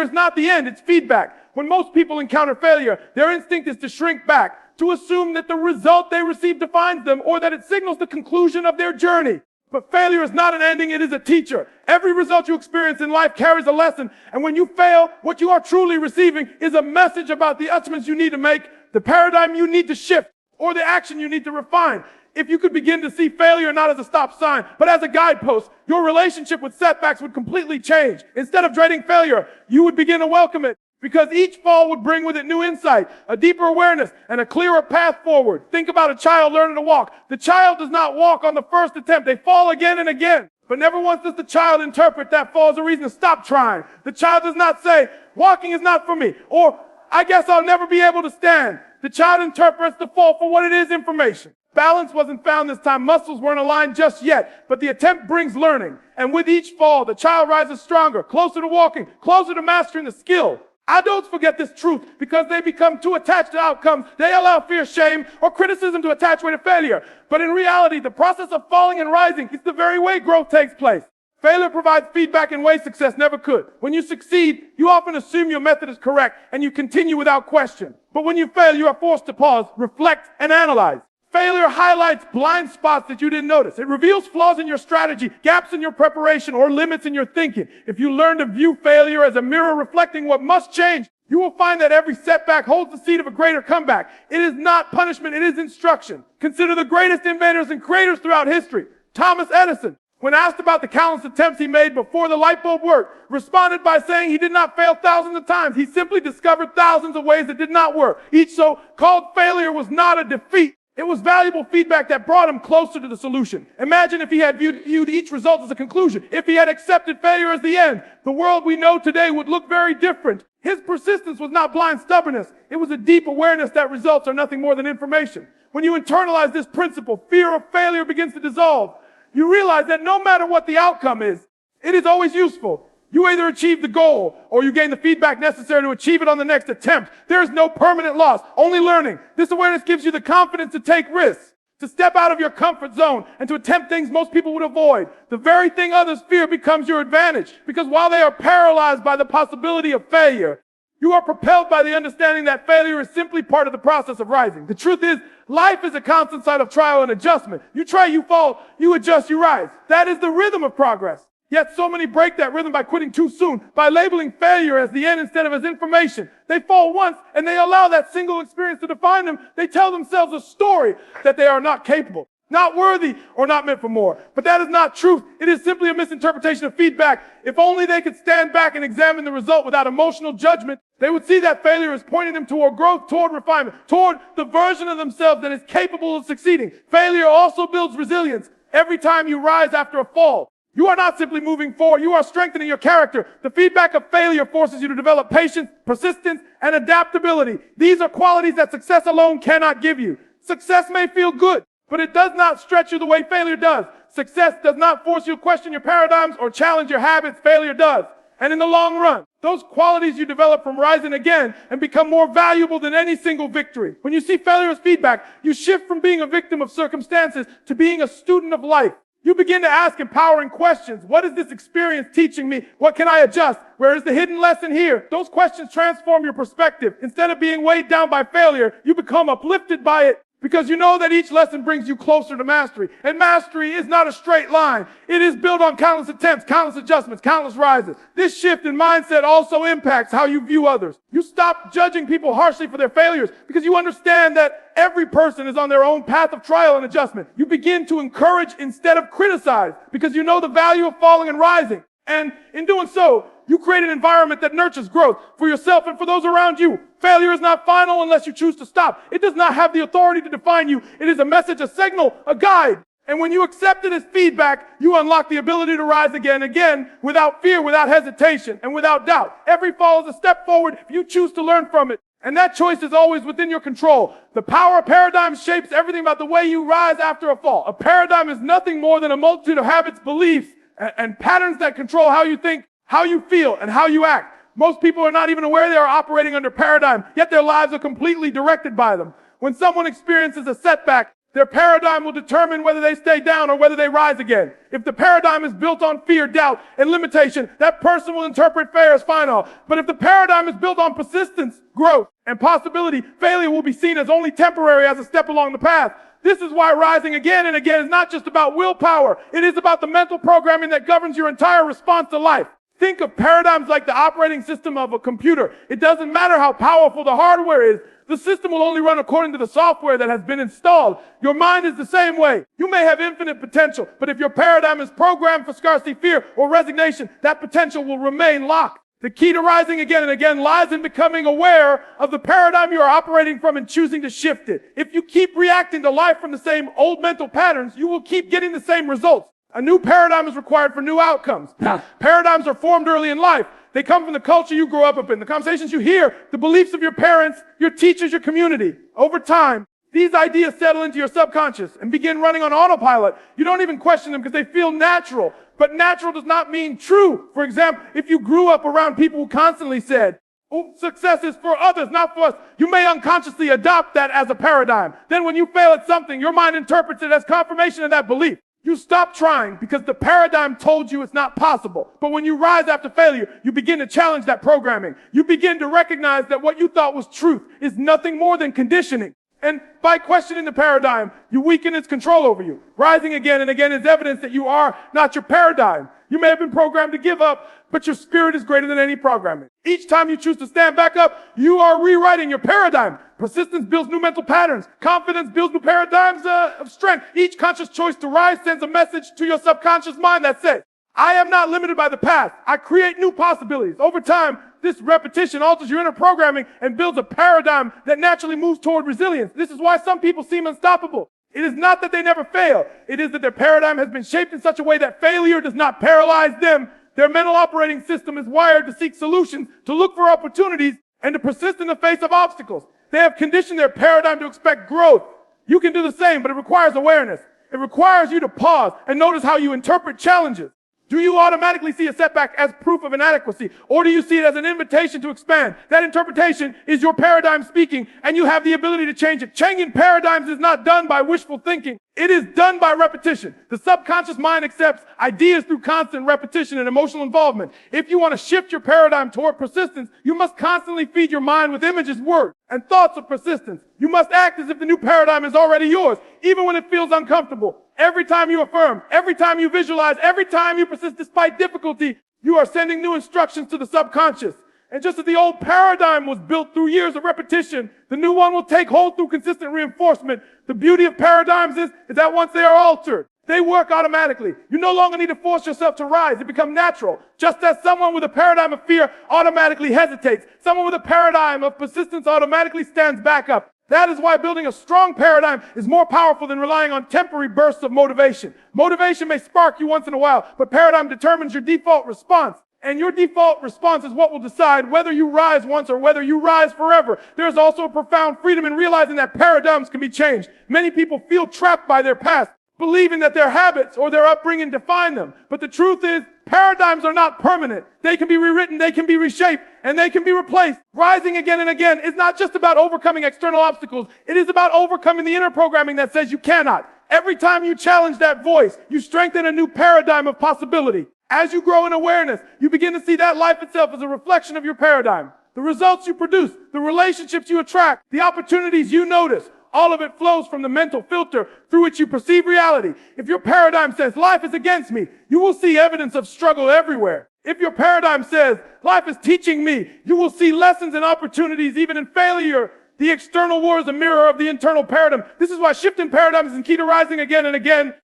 Failure is not the end, it's feedback. When most people encounter failure, their instinct is to shrink back, to assume that the result they receive defines them or that it signals the conclusion of their journey. But failure is not an ending, it is a teacher. Every result you experience in life carries a lesson. And when you fail, what you are truly receiving is a message about the adjustments you need to make, the paradigm you need to shift, or the action you need to refine. If you could begin to see failure not as a stop sign, but as a guidepost, your relationship with setbacks would completely change. Instead of dreading failure, you would begin to welcome it. Because each fall would bring with it new insight, a deeper awareness, and a clearer path forward. Think about a child learning to walk. The child does not walk on the first attempt. They fall again and again. But never once does the child interpret that fall as a reason to stop trying. The child does not say, walking is not for me, or I guess I'll never be able to stand. The child interprets the fall for what it is, information. Balance wasn't found this time. Muscles weren't aligned just yet, but the attempt brings learning. And with each fall, the child rises stronger, closer to walking, closer to mastering the skill. Adults forget this truth because they become too attached to outcomes. They allow fear, shame, or criticism to attach weight to failure. But in reality, the process of falling and rising is the very way growth takes place. Failure provides feedback in ways success never could. When you succeed, you often assume your method is correct and you continue without question. But when you fail, you are forced to pause, reflect, and analyze. Failure highlights blind spots that you didn't notice. It reveals flaws in your strategy, gaps in your preparation, or limits in your thinking. If you learn to view failure as a mirror reflecting what must change, you will find that every setback holds the seed of a greater comeback. It is not punishment, it is instruction. Consider the greatest inventors and creators throughout history. Thomas Edison, when asked about the countless attempts he made before the light bulb worked, responded by saying he did not fail thousands of times. He simply discovered thousands of ways that did not work. Each so-called failure was not a defeat. It was valuable feedback that brought him closer to the solution. Imagine if he had viewed each result as a conclusion. If he had accepted failure as the end, the world we know today would look very different. His persistence was not blind stubbornness. It was a deep awareness that results are nothing more than information. When you internalize this principle, fear of failure begins to dissolve. You realize that no matter what the outcome is, it is always useful. You either achieve the goal or you gain the feedback necessary to achieve it on the next attempt. There is no permanent loss, only learning. This awareness gives you the confidence to take risks, to step out of your comfort zone, and to attempt things most people would avoid. The very thing others fear becomes your advantage, because while they are paralyzed by the possibility of failure, you are propelled by the understanding that failure is simply part of the process of rising. The truth is, life is a constant site of trial and adjustment. You try, you fall, you adjust, you rise. That is the rhythm of progress. Yet so many break that rhythm by quitting too soon, by labeling failure as the end instead of as information. They fall once and they allow that single experience to define them. They tell themselves a story that they are not capable, not worthy, or not meant for more. But that is not truth. It is simply a misinterpretation of feedback. If only they could stand back and examine the result without emotional judgment, they would see that failure is pointing them toward growth, toward refinement, toward the version of themselves that is capable of succeeding. Failure also builds resilience. Every time you rise after a fall, you are not simply moving forward, you are strengthening your character. The feedback of failure forces you to develop patience, persistence, and adaptability. These are qualities that success alone cannot give you. Success may feel good, but it does not stretch you the way failure does. Success does not force you to question your paradigms or challenge your habits. Failure does. And in the long run, those qualities you develop from rising again and become more valuable than any single victory. When you see failure as feedback, you shift from being a victim of circumstances to being a student of life. You begin to ask empowering questions. What is this experience teaching me? What can I adjust? Where is the hidden lesson here? Those questions transform your perspective. Instead of being weighed down by failure, you become uplifted by it because you know that each lesson brings you closer to mastery. And mastery is not a straight line. It is built on countless attempts, countless adjustments, countless rises. This shift in mindset also impacts how you view others. You stop judging people harshly for their failures because you understand that every person is on their own path of trial and adjustment. You begin to encourage instead of criticize because you know the value of falling and rising. And in doing so, you create an environment that nurtures growth for yourself and for those around you. Failure is not final unless you choose to stop. It does not have the authority to define you. It is a message, a signal, a guide. And when you accept it as feedback, you unlock the ability to rise again, without fear, without hesitation, and without doubt. Every fall is a step forward if you choose to learn from it. And that choice is always within your control. The power of paradigm shapes everything about the way you rise after a fall. A paradigm is nothing more than a multitude of habits, beliefs, and patterns that control how you think, how you feel, and how you act. Most people are not even aware they are operating under paradigm, yet their lives are completely directed by them. When someone experiences a setback, Their paradigm will determine whether they stay down or whether they rise again. If the paradigm is built on fear, doubt, and limitation, that person will interpret failure as final. But if the paradigm is built on persistence, growth, and possibility, failure will be seen as only temporary, as a step along the path. This is why rising again and again is not just about willpower. It is about the mental programming that governs your entire response to life. Think of paradigms like the operating system of a computer. It doesn't matter how powerful the hardware is. The system will only run according to the software that has been installed. Your mind is the same way. You may have infinite potential, but if your paradigm is programmed for scarcity, fear, or resignation, that potential will remain locked. The key to rising again and again lies in becoming aware of the paradigm you are operating from and choosing to shift it. If you keep reacting to life from the same old mental patterns, you will keep getting the same results. A new paradigm is required for new outcomes. Paradigms are formed early in life. They come from the culture you grew up in, the conversations you hear, the beliefs of your parents, your teachers, your community. Over time, these ideas settle into your subconscious and begin running on autopilot. You don't even question them because they feel natural. But natural does not mean true. For example, if you grew up around people who constantly said, "Oh, success is for others, not for us," you may unconsciously adopt that as a paradigm. Then when you fail at something, your mind interprets it as confirmation of that belief. You stop trying because the paradigm told you it's not possible. But when you rise after failure, you begin to challenge that programming. You begin to recognize that what you thought was truth is nothing more than conditioning. And by questioning the paradigm, you weaken its control over you. Rising again and again is evidence that you are not your paradigm. You may have been programmed to give up, but your spirit is greater than any programming. Each time you choose to stand back up, you are rewriting your paradigm. Persistence builds new mental patterns. Confidence builds new paradigms of strength. Each conscious choice to rise sends a message to your subconscious mind that says, "I am not limited by the past. I create new possibilities." Over time, this repetition alters your inner programming and builds a paradigm that naturally moves toward resilience. This is why some people seem unstoppable. It is not that they never fail. It is that their paradigm has been shaped in such a way that failure does not paralyze them. Their mental operating system is wired to seek solutions, to look for opportunities, and to persist in the face of obstacles. They have conditioned their paradigm to expect growth. You can do the same, but it requires awareness. It requires you to pause and notice how you interpret challenges. Do you automatically see a setback as proof of inadequacy, or do you see it as an invitation to expand? That interpretation is your paradigm speaking, and you have the ability to change it. Changing paradigms is not done by wishful thinking. It is done by repetition. The subconscious mind accepts ideas through constant repetition and emotional involvement. If you want to shift your paradigm toward persistence, you must constantly feed your mind with images, words, and thoughts of persistence. You must act as if the new paradigm is already yours, even when it feels uncomfortable. Every time you affirm, every time you visualize, every time you persist despite difficulty, you are sending new instructions to the subconscious. And just as the old paradigm was built through years of repetition, the new one will take hold through consistent reinforcement. The beauty of paradigms is that once they are altered, they work automatically. You no longer need to force yourself to rise. It becomes natural. Just as someone with a paradigm of fear automatically hesitates, someone with a paradigm of persistence automatically stands back up. That is why building a strong paradigm is more powerful than relying on temporary bursts of motivation. Motivation may spark you once in a while, but paradigm determines your default response. And your default response is what will decide whether you rise once or whether you rise forever. There's also a profound freedom in realizing that paradigms can be changed. Many people feel trapped by their past, believing that their habits or their upbringing define them. But the truth is, paradigms are not permanent. They can be rewritten, they can be reshaped, and they can be replaced. Rising again and again is not just about overcoming external obstacles. It is about overcoming the inner programming that says you cannot. Every time you challenge that voice, you strengthen a new paradigm of possibility. As you grow in awareness, you begin to see that life itself as a reflection of your paradigm. The results you produce, the relationships you attract, the opportunities you notice, all of it flows from the mental filter through which you perceive reality. If your paradigm says life is against me, you will see evidence of struggle everywhere. If your paradigm says life is teaching me, you will see lessons and opportunities even in failure. The external world is a mirror of the internal paradigm. This is why shifting paradigms is key to rising again and again.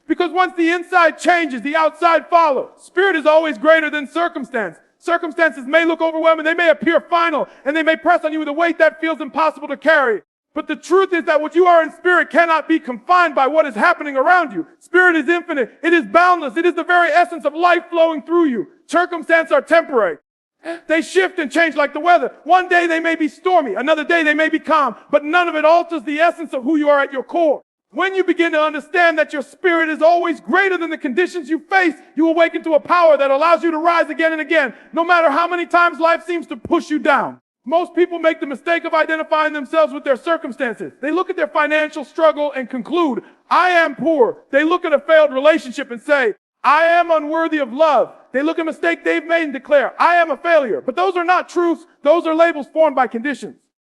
Because once the inside changes, the outside follows. Spirit is always greater than circumstance. Circumstances may look overwhelming, they may appear final, and they may press on you with a weight that feels impossible to carry. But the truth is that what you are in spirit cannot be confined by what is happening around you. Spirit is infinite. It is boundless. It is the very essence of life flowing through you. Circumstances are temporary. They shift and change like the weather. One day they may be stormy. Another day they may be calm. But none of it alters the essence of who you are at your core. When you begin to understand that your spirit is always greater than the conditions you face, you awaken to a power that allows you to rise again and again, no matter how many times life seems to push you down. Most people make the mistake of identifying themselves with their circumstances. They look at their financial struggle and conclude, I am poor. They look at a failed relationship and say, I am unworthy of love. They look at a mistake they've made and declare, I am a failure. But those are not truths. Those are labels formed by conditions.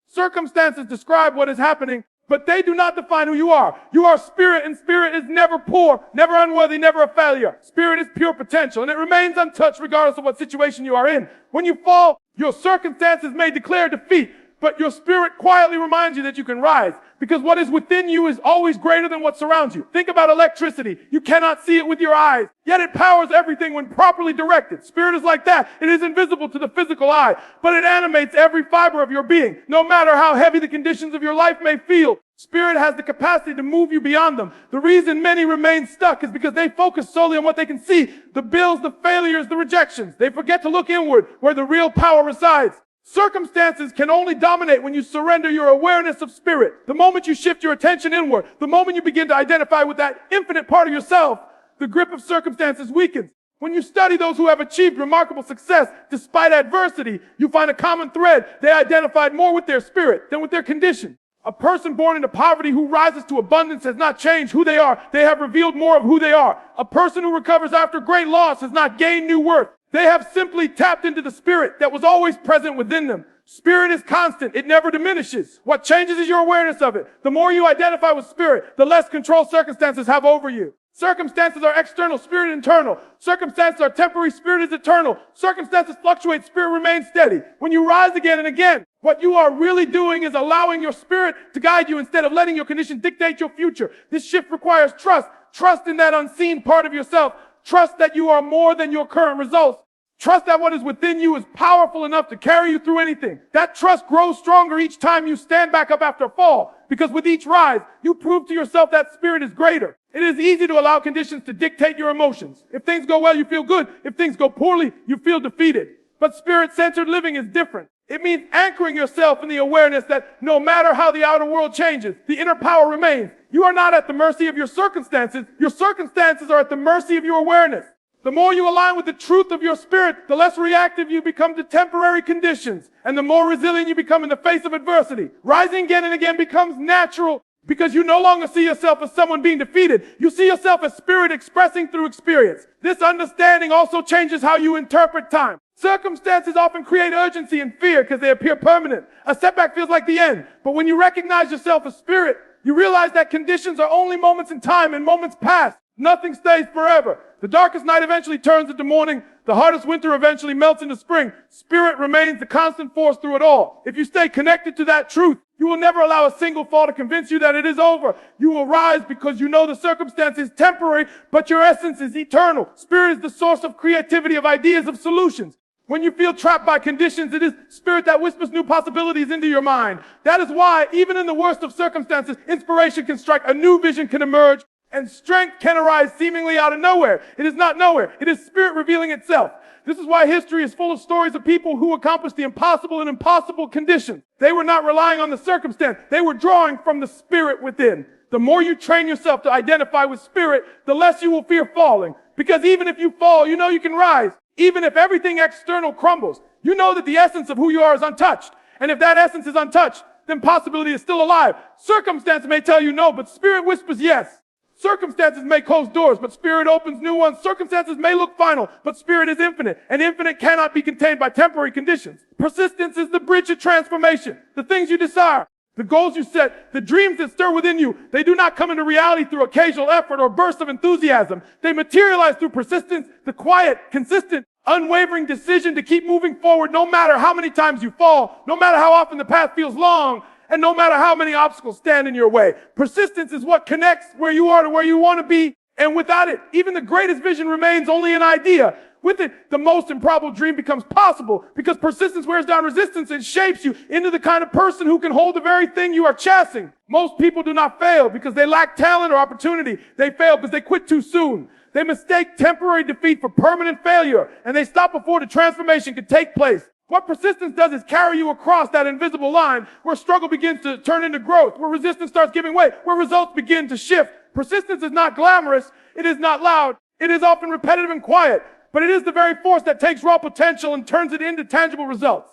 Circumstances describe what is happening, but they do not define who you are. You are spirit, and spirit is never poor, never unworthy, never a failure. Spirit is pure potential, and it remains untouched regardless of what situation you are in. When you fall, your circumstances may declare defeat, but your spirit quietly reminds you that you can rise, because what is within you is always greater than what surrounds you. Think about electricity. You cannot see it with your eyes, yet it powers everything when properly directed. Spirit is like that. It is invisible to the physical eye, but it animates every fiber of your being. No matter how heavy the conditions of your life may feel, Spirit has the capacity to move you beyond them. The reason many remain stuck is because they focus solely on what they can see. The bills, the failures, the rejections. They forget to look inward where the real power resides. Circumstances can only dominate when you surrender your awareness of spirit. The moment you shift your attention inward, the moment you begin to identify with that infinite part of yourself, the grip of circumstances weakens. When you study those who have achieved remarkable success despite adversity, you find a common thread. They identified more with their spirit than with their condition. A person born into poverty who rises to abundance has not changed who they are. They have revealed more of who they are. A person who recovers after great loss has not gained new worth. They have simply tapped into the spirit that was always present within them. Spirit is constant. It never diminishes. What changes is your awareness of it. The more you identify with spirit, the less control circumstances have over you. Circumstances are external, spirit internal. Circumstances are temporary, spirit is eternal. Circumstances fluctuate, spirit remains steady. When you rise again and again, what you are really doing is allowing your spirit to guide you instead of letting your condition dictate your future. This shift requires trust. Trust in that unseen part of yourself. Trust that you are more than your current results. Trust that what is within you is powerful enough to carry you through anything. That trust grows stronger each time you stand back up after a fall, because with each rise, you prove to yourself that spirit is greater. It is easy to allow conditions to dictate your emotions. If things go well, you feel good. If things go poorly, you feel defeated. But spirit-centered living is different. It means anchoring yourself in the awareness that no matter how the outer world changes, the inner power remains. You are not at the mercy of your circumstances. Your circumstances are at the mercy of your awareness. The more you align with the truth of your spirit, the less reactive you become to temporary conditions, and the more resilient you become in the face of adversity. Rising again and again becomes natural because you no longer see yourself as someone being defeated. You see yourself as spirit expressing through experience. This understanding also changes how you interpret time. Circumstances often create urgency and fear because they appear permanent. A setback feels like the end. But when you recognize yourself as spirit, you realize that conditions are only moments in time and moments pass. Nothing stays forever. The darkest night eventually turns into morning. The hardest winter eventually melts into spring. Spirit remains the constant force through it all. If you stay connected to that truth, you will never allow a single fall to convince you that it is over. You will rise because you know the circumstance is temporary, but your essence is eternal. Spirit is the source of creativity, of ideas, of solutions. When you feel trapped by conditions, it is spirit that whispers new possibilities into your mind. That is why, even in the worst of circumstances, inspiration can strike, a new vision can emerge, and strength can arise seemingly out of nowhere. It is not nowhere. It is spirit revealing itself. This is why history is full of stories of people who accomplished the impossible in impossible conditions. They were not relying on the circumstance. They were drawing from the spirit within. The more you train yourself to identify with spirit, the less you will fear falling. Because even if you fall, you know you can rise. Even if everything external crumbles, you know that the essence of who you are is untouched. And if that essence is untouched, then possibility is still alive. Circumstance may tell you no, but spirit whispers yes. Circumstances may close doors, but spirit opens new ones. Circumstances may look final, but spirit is infinite, and infinite cannot be contained by temporary conditions. Persistence is the bridge of transformation. The things you desire, the goals you set, the dreams that stir within you, they do not come into reality through occasional effort or bursts of enthusiasm. They materialize through persistence, the quiet, consistent, unwavering decision to keep moving forward no matter how many times you fall, no matter how often the path feels long, and no matter how many obstacles stand in your way. Persistence is what connects where you are to where you want to be. And without it, even the greatest vision remains only an idea. With it, the most improbable dream becomes possible because persistence wears down resistance and shapes you into the kind of person who can hold the very thing you are chasing. Most people do not fail because they lack talent or opportunity. They fail because they quit too soon. They mistake temporary defeat for permanent failure, and they stop before the transformation can take place. What persistence does is carry you across that invisible line where struggle begins to turn into growth, where resistance starts giving way, where results begin to shift. Persistence is not glamorous. It is not loud. It is often repetitive and quiet, but it is the very force that takes raw potential and turns it into tangible results.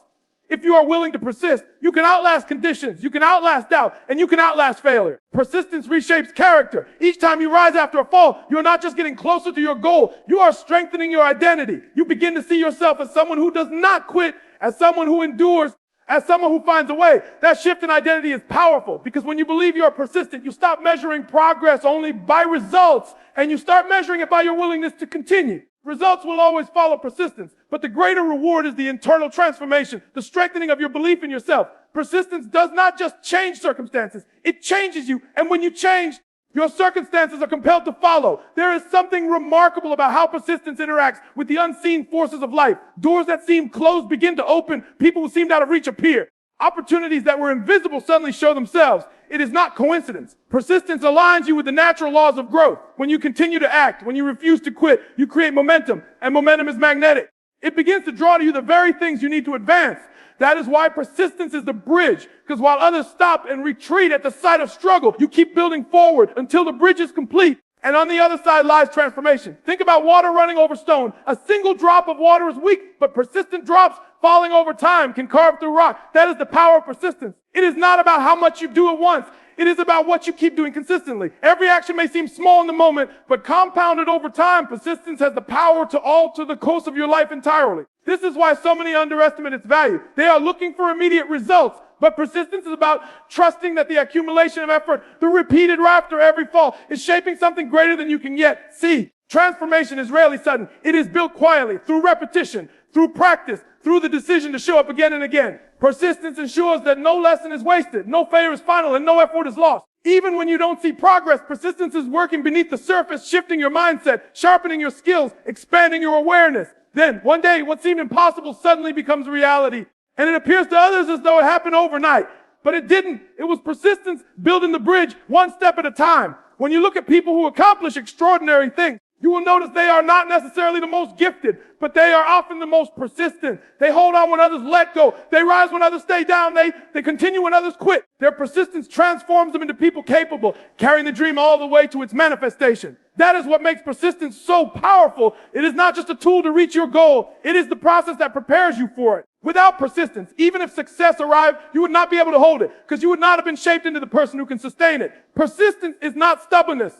If you are willing to persist, you can outlast conditions, you can outlast doubt, and you can outlast failure. Persistence reshapes character. Each time you rise after a fall, you're not just getting closer to your goal, you are strengthening your identity. You begin to see yourself as someone who does not quit, as someone who endures, as someone who finds a way. That shift in identity is powerful because when you believe you are persistent, you stop measuring progress only by results and you start measuring it by your willingness to continue. Results will always follow persistence, but the greater reward is the internal transformation, the strengthening of your belief in yourself. Persistence does not just change circumstances, it changes you. And when you change, your circumstances are compelled to follow. There is something remarkable about how persistence interacts with the unseen forces of life. Doors that seem closed begin to open. People who seemed out of reach appear. Opportunities that were invisible suddenly show themselves. It is not coincidence. Persistence aligns you with the natural laws of growth. When you continue to act, when you refuse to quit, you create momentum, and momentum is magnetic. It begins to draw to you the very things you need to advance. That is why persistence is the bridge, because while others stop and retreat at the sight of struggle, you keep building forward until the bridge is complete, and on the other side lies transformation. Think about water running over stone. A single drop of water is weak, but persistent drops falling over time can carve through rock. That is the power of persistence. It is not about how much you do at once. It is about what you keep doing consistently. Every action may seem small in the moment, but compounded over time, persistence has the power to alter the course of your life entirely. This is why so many underestimate its value. They are looking for immediate results, but persistence is about trusting that the accumulation of effort, the repeated after every fall, is shaping something greater than you can yet see. Transformation is rarely sudden. It is built quietly, through repetition, through practice, through the decision to show up again and again. Persistence ensures that no lesson is wasted, no failure is final, and no effort is lost. Even when you don't see progress, persistence is working beneath the surface, shifting your mindset, sharpening your skills, expanding your awareness. Then, one day, what seemed impossible suddenly becomes reality, and it appears to others as though it happened overnight. But it didn't. It was persistence building the bridge one step at a time. When you look at people who accomplish extraordinary things, you will notice they are not necessarily the most gifted, but they are often the most persistent. They hold on when others let go. They rise when others stay down. They continue when others quit. Their persistence transforms them into people capable, carrying the dream all the way to its manifestation. That is what makes persistence so powerful. It is not just a tool to reach your goal. It is the process that prepares you for it. Without persistence, even if success arrived, you would not be able to hold it because you would not have been shaped into the person who can sustain it. Persistence is not stubbornness.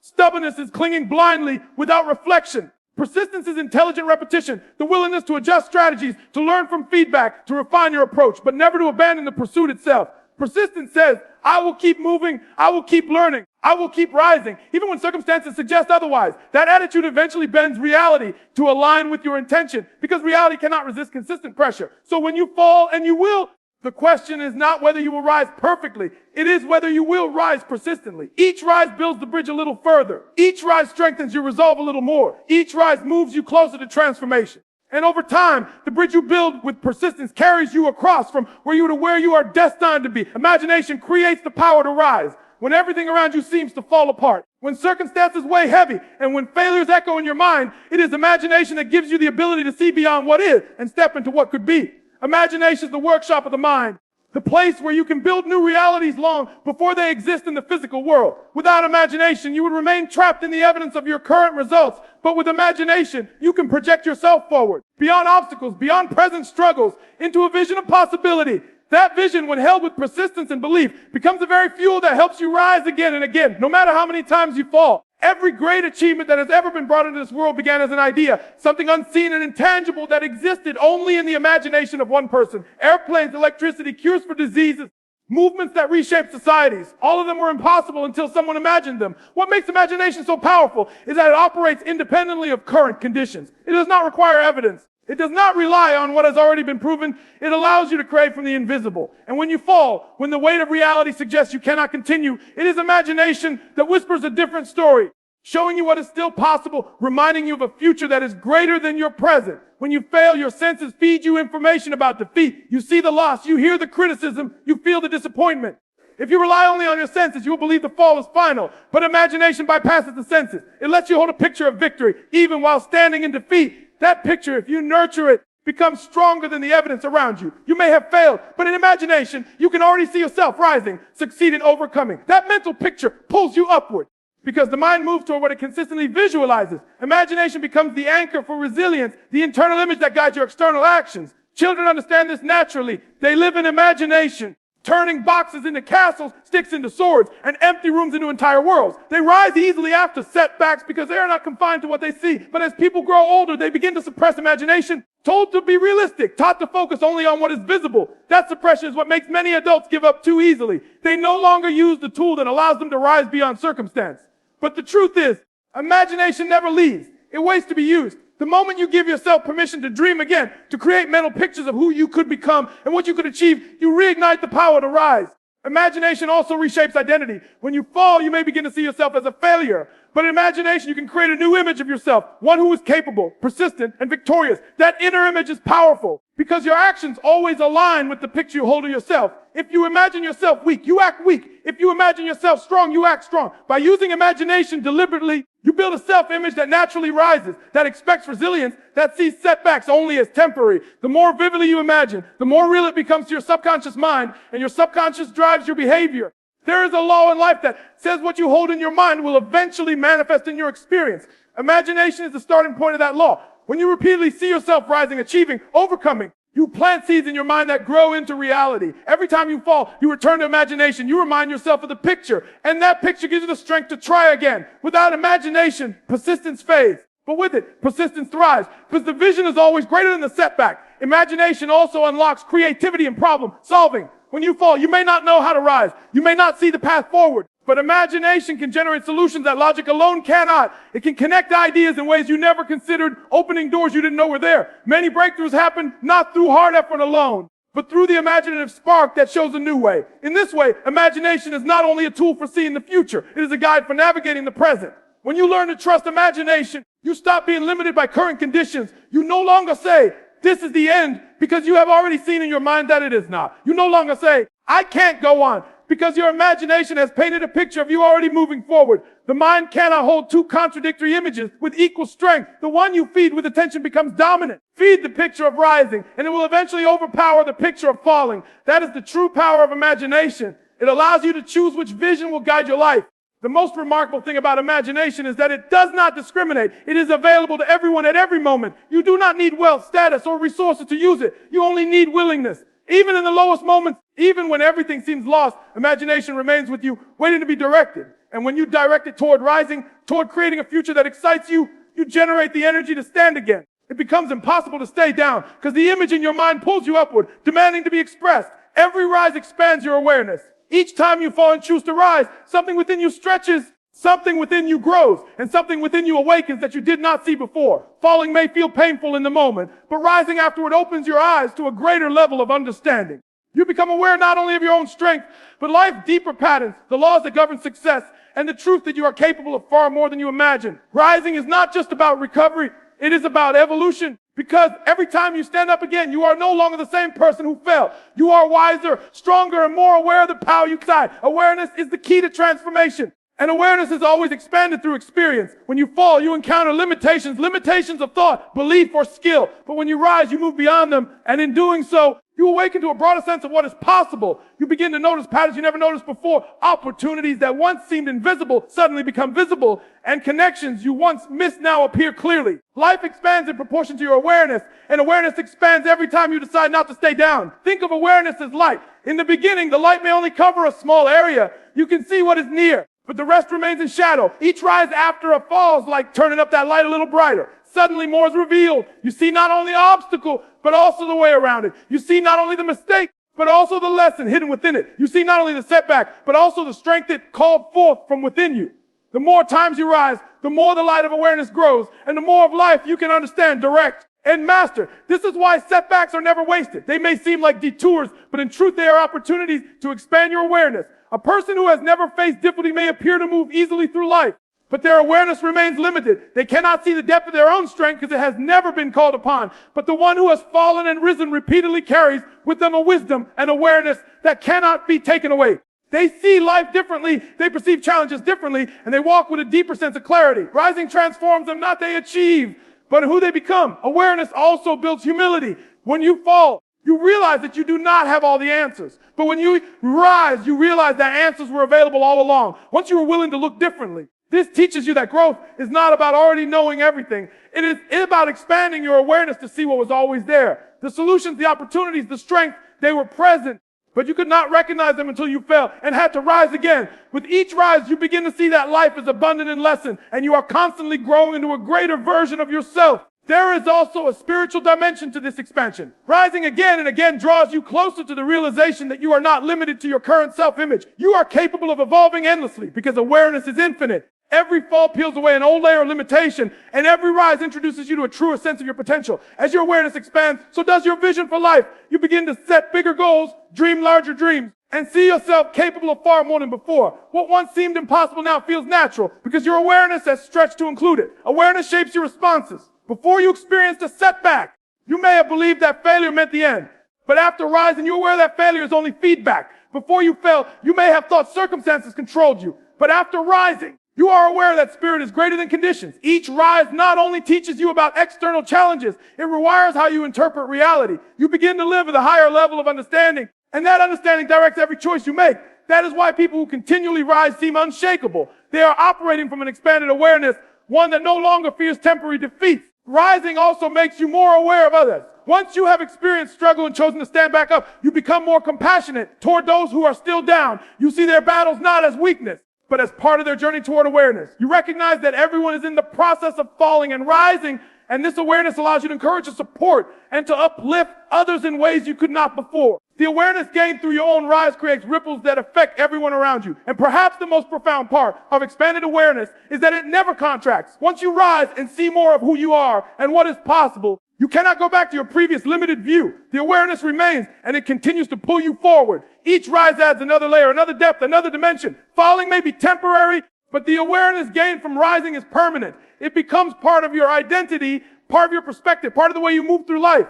Stubbornness is clinging blindly without reflection. Persistence is intelligent repetition, the willingness to adjust strategies, to learn from feedback, to refine your approach, but never to abandon the pursuit itself. Persistence says, I will keep moving, I will keep learning, I will keep rising, even when circumstances suggest otherwise. That attitude eventually bends reality to align with your intention, because reality cannot resist consistent pressure. So when you fall, and you will, the question is not whether you will rise perfectly. It is whether you will rise persistently. Each rise builds the bridge a little further. Each rise strengthens your resolve a little more. Each rise moves you closer to transformation. And over time, the bridge you build with persistence carries you across from where you are destined to be. Imagination creates the power to rise when everything around you seems to fall apart. When circumstances weigh heavy and when failures echo in your mind, it is imagination that gives you the ability to see beyond what is and step into what could be. Imagination is the workshop of the mind, the place where you can build new realities long before they exist in the physical world. Without imagination, you would remain trapped in the evidence of your current results. But with imagination, you can project yourself forward, beyond obstacles, beyond present struggles, into a vision of possibility. That vision, when held with persistence and belief, becomes the very fuel that helps you rise again and again, no matter how many times you fall. Every great achievement that has ever been brought into this world began as an idea, something unseen and intangible that existed only in the imagination of one person. Airplanes, electricity, cures for diseases, movements that reshape societies. All of them were impossible until someone imagined them. What makes imagination so powerful is that it operates independently of current conditions. It does not require evidence. It does not rely on what has already been proven. It allows you to create from the invisible. And when you fall, when the weight of reality suggests you cannot continue, it is imagination that whispers a different story, showing you what is still possible, reminding you of a future that is greater than your present. When you fail, your senses feed you information about defeat. You see the loss, you hear the criticism, you feel the disappointment. If you rely only on your senses, you will believe the fall is final. But imagination bypasses the senses. It lets you hold a picture of victory, even while standing in defeat. That picture, if you nurture it, becomes stronger than the evidence around you. You may have failed, but in imagination, you can already see yourself rising, succeeding, overcoming. That mental picture pulls you upward because the mind moves toward what it consistently visualizes. Imagination becomes the anchor for resilience, the internal image that guides your external actions. Children understand this naturally. They live in imagination, turning boxes into castles, sticks into swords, and empty rooms into entire worlds. They rise easily after setbacks because they are not confined to what they see. But as people grow older, they begin to suppress imagination, told to be realistic, taught to focus only on what is visible. That suppression is what makes many adults give up too easily. They no longer use the tool that allows them to rise beyond circumstance. But the truth is, imagination never leaves. It waits to be used. The moment you give yourself permission to dream again, to create mental pictures of who you could become and what you could achieve, you reignite the power to rise. Imagination also reshapes identity. When you fall, you may begin to see yourself as a failure. But in imagination, you can create a new image of yourself, one who is capable, persistent, and victorious. That inner image is powerful because your actions always align with the picture you hold of yourself. If you imagine yourself weak, you act weak. If you imagine yourself strong, you act strong. By using imagination deliberately, you build a self-image that naturally rises, that expects resilience, that sees setbacks only as temporary. The more vividly you imagine, the more real it becomes to your subconscious mind, and your subconscious drives your behavior. There is a law in life that says what you hold in your mind will eventually manifest in your experience. Imagination is the starting point of that law. When you repeatedly see yourself rising, achieving, overcoming, you plant seeds in your mind that grow into reality. Every time you fall, you return to imagination. You remind yourself of the picture, and that picture gives you the strength to try again. Without imagination, persistence fades. But with it, persistence thrives, because the vision is always greater than the setback. Imagination also unlocks creativity and problem solving. When you fall, you may not know how to rise. You may not see the path forward. But imagination can generate solutions that logic alone cannot. It can connect ideas in ways you never considered, opening doors you didn't know were there. Many breakthroughs happen not through hard effort alone, but through the imaginative spark that shows a new way. In this way, imagination is not only a tool for seeing the future, it is a guide for navigating the present. When you learn to trust imagination, you stop being limited by current conditions. You no longer say, this is the end, because you have already seen in your mind that it is not. You no longer say, I can't go on, because your imagination has painted a picture of you already moving forward. The mind cannot hold two contradictory images with equal strength. The one you feed with attention becomes dominant. Feed the picture of rising, and it will eventually overpower the picture of falling. That is the true power of imagination. It allows you to choose which vision will guide your life. The most remarkable thing about imagination is that it does not discriminate. It is available to everyone at every moment. You do not need wealth, status, or resources to use it. You only need willingness. Even in the lowest moments, even when everything seems lost, imagination remains with you, waiting to be directed. And when you direct it toward rising, toward creating a future that excites you, you generate the energy to stand again. It becomes impossible to stay down because the image in your mind pulls you upward, demanding to be expressed. Every rise expands your awareness. Each time you fall and choose to rise, something within you stretches, something within you grows, and something within you awakens that you did not see before. Falling may feel painful in the moment, but rising afterward opens your eyes to a greater level of understanding. You become aware not only of your own strength, but life's deeper patterns, the laws that govern success, and the truth that you are capable of far more than you imagine. Rising is not just about recovery, it is about evolution. Because every time you stand up again, you are no longer the same person who fell. You are wiser, stronger, and more aware of the power you carry. Awareness is the key to transformation. And awareness is always expanded through experience. When you fall, you encounter limitations of thought, belief, or skill. But when you rise, you move beyond them. And in doing so, you awaken to a broader sense of what is possible. You begin to notice patterns you never noticed before. Opportunities that once seemed invisible suddenly become visible. And connections you once missed now appear clearly. Life expands in proportion to your awareness. And awareness expands every time you decide not to stay down. Think of awareness as light. In the beginning, the light may only cover a small area. You can see what is near, but the rest remains in shadow. Each rise after a fall is like turning up that light a little brighter. Suddenly more is revealed. You see not only the obstacle, but also the way around it. You see not only the mistake, but also the lesson hidden within it. You see not only the setback, but also the strength it called forth from within you. The more times you rise, the more the light of awareness grows, and the more of life you can understand, direct, and master. This is why setbacks are never wasted. They may seem like detours, but in truth they are opportunities to expand your awareness. A person who has never faced difficulty may appear to move easily through life, but their awareness remains limited. They cannot see the depth of their own strength because it has never been called upon. But the one who has fallen and risen repeatedly carries with them a wisdom and awareness that cannot be taken away. They see life differently, they perceive challenges differently, and they walk with a deeper sense of clarity. Rising transforms them, not they achieve, but who they become. Awareness also builds humility. When you fall, you realize that you do not have all the answers. But when you rise, you realize that answers were available all along. Once you were willing to look differently, This teaches you that growth is not about already knowing everything. It is about expanding your awareness to see what was always there. The solutions, the opportunities, the strength, they were present, but you could not recognize them until you fell and had to rise again. With each rise, you begin to see that life is abundant in lesson, and you are constantly growing into a greater version of yourself. There is also a spiritual dimension to this expansion. Rising again and again draws you closer to the realization that you are not limited to your current self-image. You are capable of evolving endlessly because awareness is infinite. Every fall peels away an old layer of limitation, and every rise introduces you to a truer sense of your potential. As your awareness expands, so does your vision for life. You begin to set bigger goals, dream larger dreams, and see yourself capable of far more than before. What once seemed impossible now feels natural because your awareness has stretched to include it. Awareness shapes your responses. Before you experienced a setback, you may have believed that failure meant the end. But after rising, you're aware that failure is only feedback. Before you fell, you may have thought circumstances controlled you. But after rising, you are aware that spirit is greater than conditions. Each rise not only teaches you about external challenges, it rewires how you interpret reality. You begin to live at a higher level of understanding, and that understanding directs every choice you make. That is why people who continually rise seem unshakable. They are operating from an expanded awareness, one that no longer fears temporary defeats. Rising also makes you more aware of others. Once you have experienced struggle and chosen to stand back up, you become more compassionate toward those who are still down. You see their battles not as weakness, but as part of their journey toward awareness. You recognize that everyone is in the process of falling and rising, and this awareness allows you to encourage and support and to uplift others in ways you could not before. The awareness gained through your own rise creates ripples that affect everyone around you. And perhaps the most profound part of expanded awareness is that it never contracts. Once you rise and see more of who you are and what is possible, you cannot go back to your previous limited view. The awareness remains, and it continues to pull you forward. Each rise adds another layer, another depth, another dimension. Falling may be temporary, but the awareness gained from rising is permanent. It becomes part of your identity, part of your perspective, part of the way you move through life.